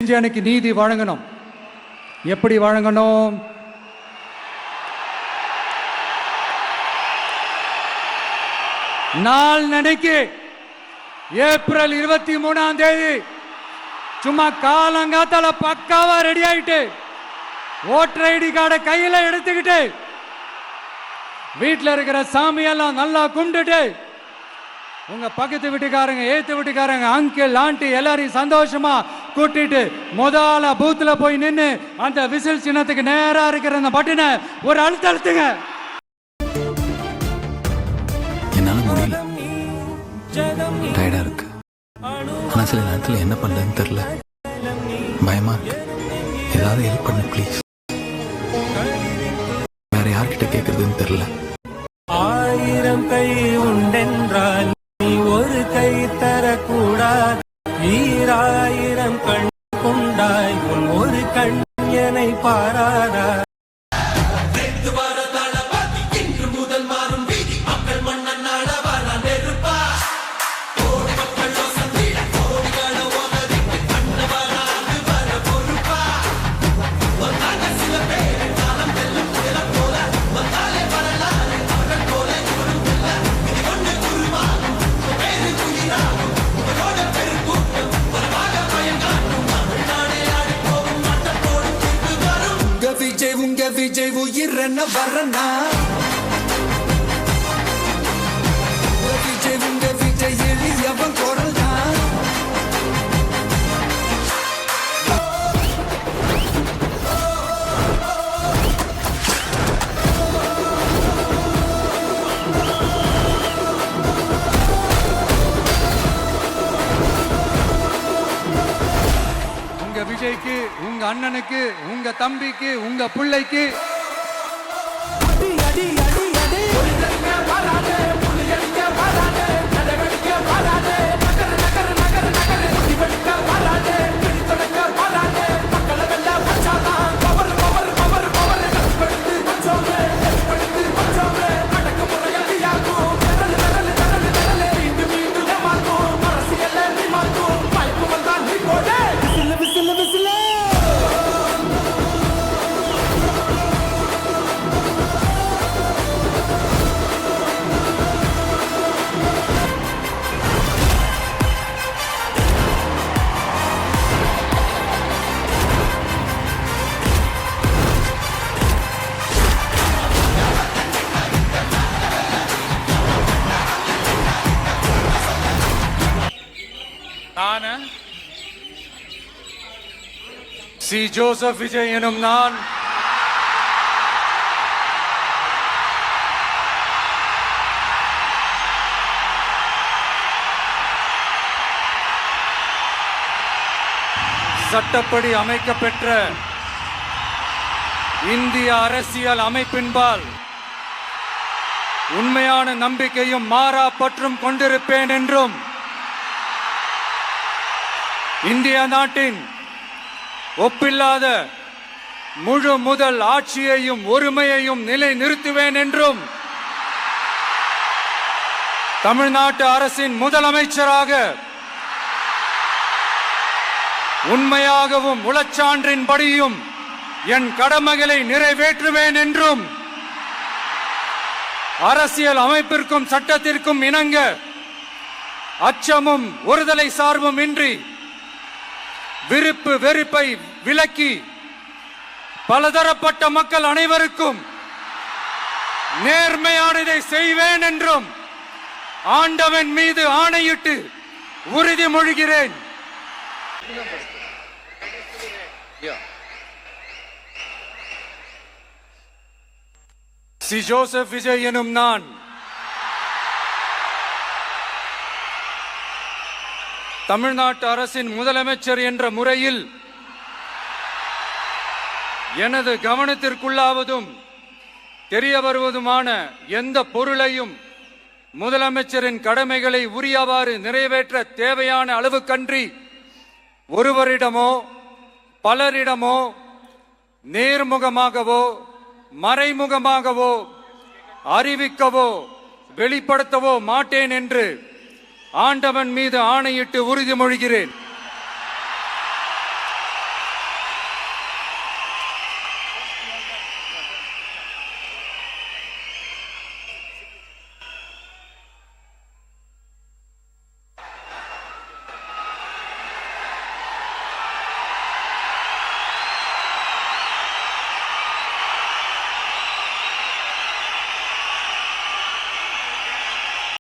எனக்கு நீதி வழங்கணும். எப்படி வழங்கணும்? நாள் நடைக்கு ஏப்ரல் 23ஆம் தேதி சும்மா காலங்காத்தால பக்காவா ரெடி ஆயிட்டு ஓட்டர் ஐடி கார்டை கையில எடுத்துக்கிட்டு வீட்டில் இருக்கிற சாமியெல்லாம் நல்லா கும்பிட்டுட்டு உங்க பக்கத்து வீட்டுக்காரங்க ஏத்து வீட்டுக்காரங்க அங்கிள் ஆண்டி எல்லாரையும் சந்தோஷமா கூட்டிட்டு முதல்ல பூத்துல போய் நின்று அந்த விசில் சின்னத்துக்கு நேரா இருக்கிற அந்த பட்டனை ஒரு அழுத்துங்க. என்னால முடியல, டயர்டா இருக்கு. ஆனா சில நேரத்தில் என்ன பண்றதுன்னு தெரியல, பயமா இருக்கு. ஏதாவது ஹெல்ப் பண்ணு ப்ளீஸ். வேற யார்கிட்ட கேட்கறதுன்னு தெரியல. ஆயிரம் கை உண்டென்றால் நீ ஒரு கை தரக்கூடாது. ஈராயிரம் கண் கொண்டாய் உன் ஒரு கண் என்னை பாராதா. உங்க விஜய் உயிரன வரனா விஜய் உங்க விஜய் எளியவன் குரல் தான். உங்க விஜய்க்கு, உங்க அண்ணனுக்கு, உங்க தம்பிக்கு, உங்க பிள்ளைக்கு சி ஜோசப் விஜய் எனும் நான் சட்டப்படி அமைக்கப்பெற்ற இந்திய அரசியல் அமைப்பின்பால் உண்மையான நம்பிக்கையும் மாறா பற்றும் கொண்டிருப்பேன் என்றும் இந்திய நாட்டின் ஒப்பில்லாத முழு முதல் ஆட்சியையும் ஒருமையையும் நிலை நிறுத்துவேன் என்றும் தமிழ்நாட்டு அரசின் முதலமைச்சராக உண்மையாகவும் உளச்சான்றின்படியும் என் கடமைகளை நிறைவேற்றுவேன் என்றும் அரசியல் அமைப்பிற்கும் சட்டத்திற்கும் இணங்க அச்சமும் ஒருதலை சார்பும் இன்றி விருப்பு வெறுப்பை விலக்கி பலதரப்பட்ட மக்கள் அனைவருக்கும் நேர்மையானதை செய்வேன் என்றும் ஆண்டவன் மீது ஆணையிட்டு உறுதிமொழிகிறேன். சி ஜோசப் விஜய் எனும் நான் தமிழ்நாட்டு அரசின் முதலமைச்சர் என்ற முறையில் எனது கவனத்திற்குள்ளாவதும் தெரிய வருவதுமான எந்த பொருளையும் முதலமைச்சரின் கடமைகளை உரியவாறு நிறைவேற்ற தேவையான அளவுக்கன்றி ஒருவரிடமோ பலரிடமோ நேர்முகமாகவோ மறைமுகமாகவோ அறிவிக்கவோ வெளிப்படுத்தவோ மாட்டேன் என்று ஆண்டவன் மீது ஆணையிட்டு உறுதிமொழிகிறேன்.